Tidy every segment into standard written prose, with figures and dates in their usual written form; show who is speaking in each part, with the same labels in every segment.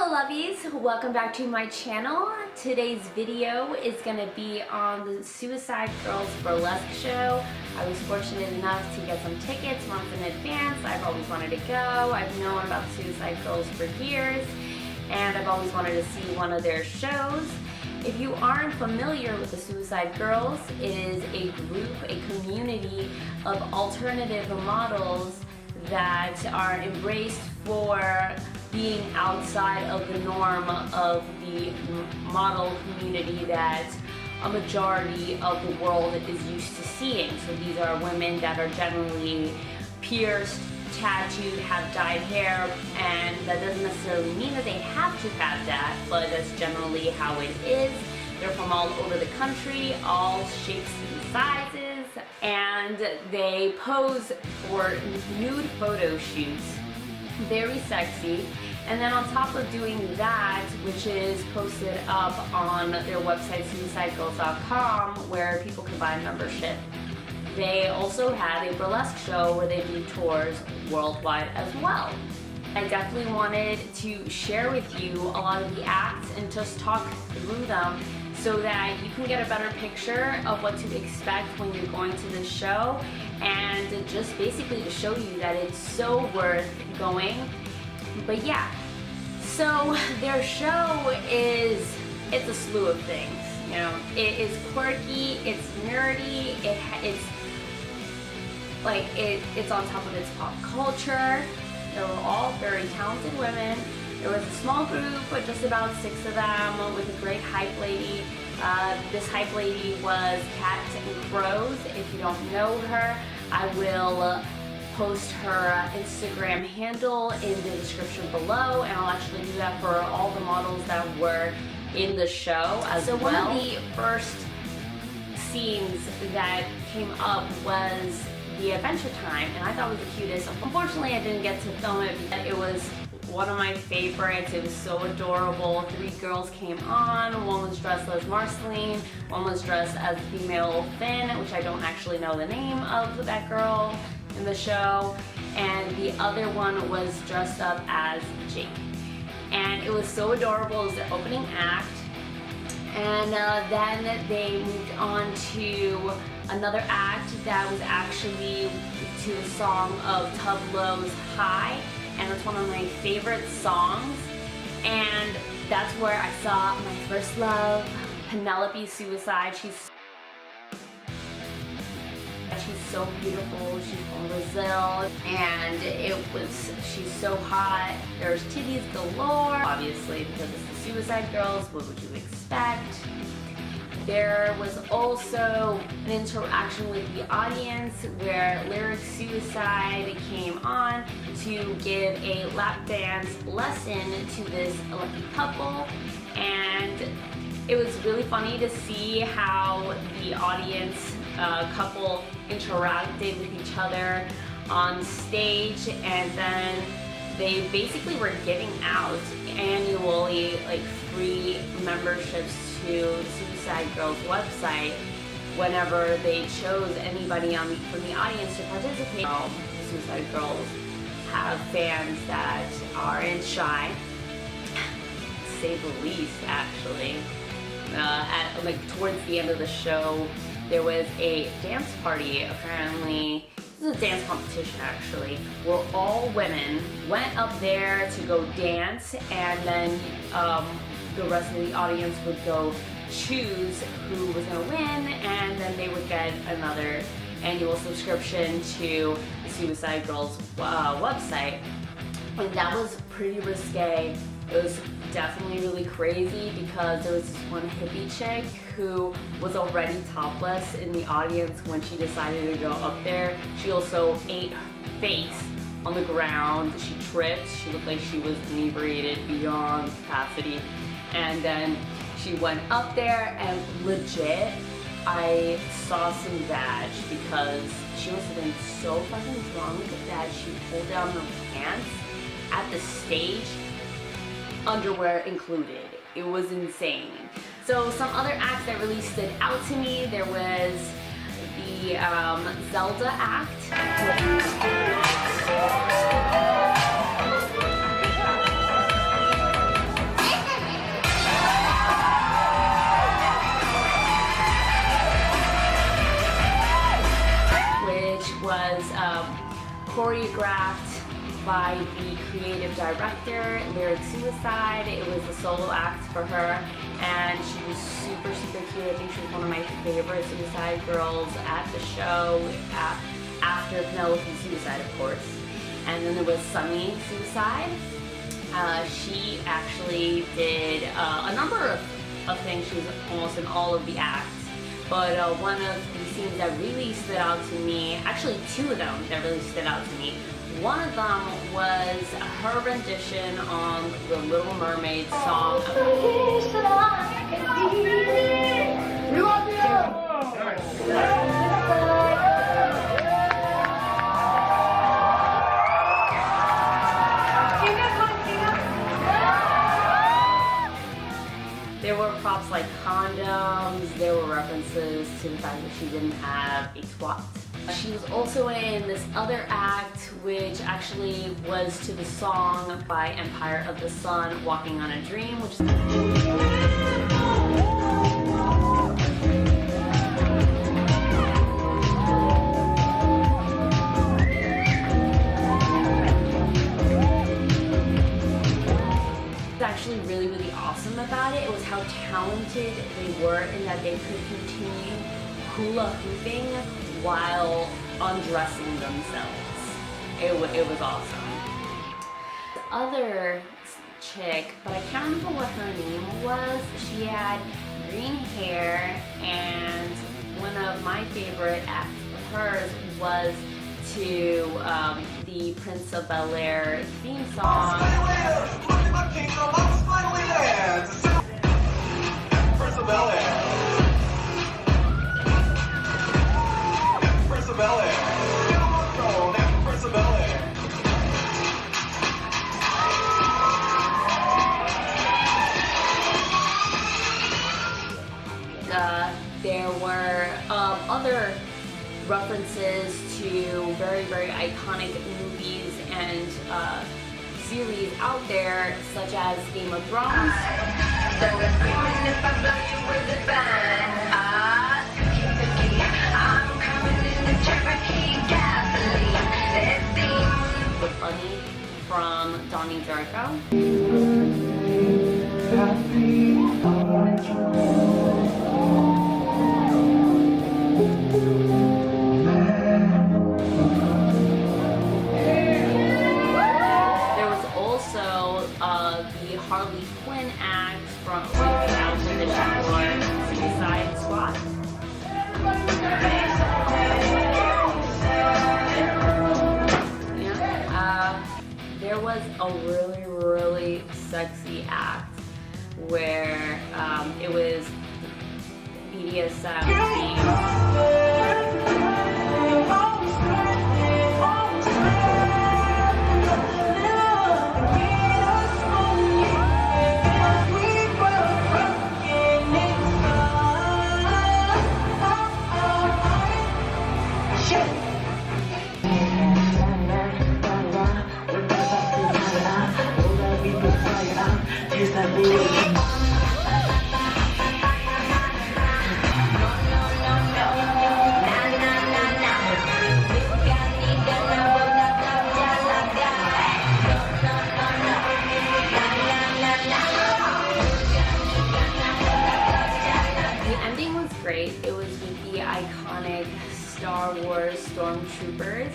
Speaker 1: Hello lovies, welcome back to my channel. Today's video is going to be on the Suicide Girls Burlesque show. I was fortunate enough to get some tickets months in advance. I've always wanted to go. I've known about the Suicide Girls for years and I've always wanted to see one of their shows. If you aren't familiar with the Suicide Girls, it is a group, a community of alternative models that are embraced for being outside of the norm of the model community that a majority of the world is used to seeing. So these are women that are generally pierced, tattooed, have dyed hair, and that doesn't necessarily mean that they have to have that, but that's generally how it is. They're from all over the country, all shapes and sizes, and they pose for nude photo shoots. Very sexy. And then on top of doing that, which is posted up on their website suicidegirls.com, where people can buy a membership, they also have a burlesque show where they do tours worldwide as well. I definitely wanted to share with you a lot of the acts and just talk through them so that you can get a better picture of what to expect when you're going to this show, and just basically to show you that it's so worth going. But yeah, so their show it's a slew of things, you know. It is quirky, it's nerdy, it's on top of its pop culture. They were all very talented women. There was a small group, but just about 6 of them, with a great hype lady. This hype lady was Katherine Suicide. If you don't know her, I will post her Instagram handle in the description below, and I'll actually do that for all the models that were in the show as well. So one of the first scenes that came up was the Adventure Time, and I thought it was the cutest. Unfortunately, I didn't get to film it because it was one of my favorites. It was so adorable. 3 girls came on. One was dressed as Marceline, one was dressed as female Finn, which I don't actually know the name of that girl in the show, and the other one was dressed up as Jake. And it was so adorable. It was the opening act, and then they moved on to another act that was actually to the song of Tableau's High, and it's one of my favorite songs, and that's where I saw my first love, Peneloppe Suicide. She's so beautiful. She's from Brazil, and she's so hot. There's titties galore, obviously, because it's the Suicide Girls. What would you expect? There was also an interaction with the audience where Liryc Suicide came on to give a lap dance lesson to this lucky couple, and it was really funny to see how the audience couple interacted with each other on stage, and then they basically were giving out annually free memberships to the Suicide Girls website whenever they chose anybody from the audience to participate. The Suicide Girls have fans that aren't shy, to say the least, actually. Towards the end of the show, there was a dance party, apparently. This is a dance competition, actually, where all women went up there to go dance, and then the rest of the audience would go choose who was going to win, and then they would get another annual subscription to the Suicide Girls website. And that was pretty risque. It was definitely really crazy because there was this one hippie chick who was already topless in the audience when she decided to go up there. She also ate her face on the ground. She tripped. She looked like she was inebriated beyond capacity. And then she went up there, and legit, I saw some badge because she must have been so fucking drunk that she pulled down her pants at the stage, underwear included. It was insane. So some other acts that really stood out to me, there was the Zelda act. was choreographed by the creative director, Liryc Suicide. It was a solo act for her, and she was super, super cute. I think she was one of my favorite Suicide girls at the show, after Peneloppe Suicide, of course. And then there was Shay Suicide. She actually did a number of things. She was almost in all of the acts. But one of the scenes that really stood out to me, actually two of them that really stood out to me. One of them was her rendition on the Little Mermaid song. There were props like condoms, there were references to the fact that she didn't have a twat. She was also in this other act, which actually was to the song by Empire of the Sun, Walking on a Dream, which is actually really, really awesome about it. It was how talented they were in that they could continue hula hooping while undressing themselves. It was awesome. The other chick, but I can't remember what her name was, she had green hair, and one of my favorite acts of hers was to the Prince of Bel-Air theme song. Prince of Bel-Air. Prince of Bel-Air. Prince of Bel-Air. There were other references to very, very iconic movies and series out there, such as Game of Thrones. The Bunny from Donnie Darko. The Harley Quinn act from the Galore Suicide Squad. There was a really, really sexy act where it was BDSM themed. Great. It was with the iconic Star Wars stormtroopers.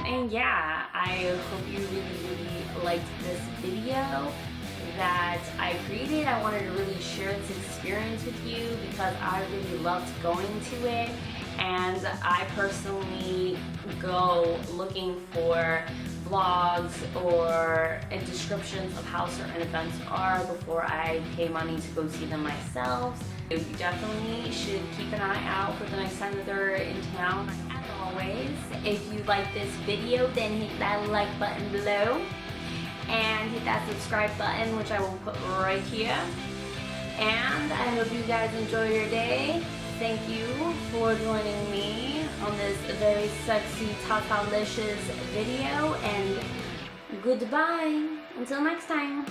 Speaker 1: And yeah, I hope you really liked this video that I created. I wanted to really share this experience with you because I really loved going to it, and I personally go looking for vlogs or descriptions of how certain events are before I pay money to go see them myself. You definitely should keep an eye out for the next time that they're in town. As always, if you like this video, then hit that like button below and hit that subscribe button, which I will put right here. And I hope you guys enjoy your day. Thank you for joining me on this very sexy, tatalicious video, and goodbye until next time.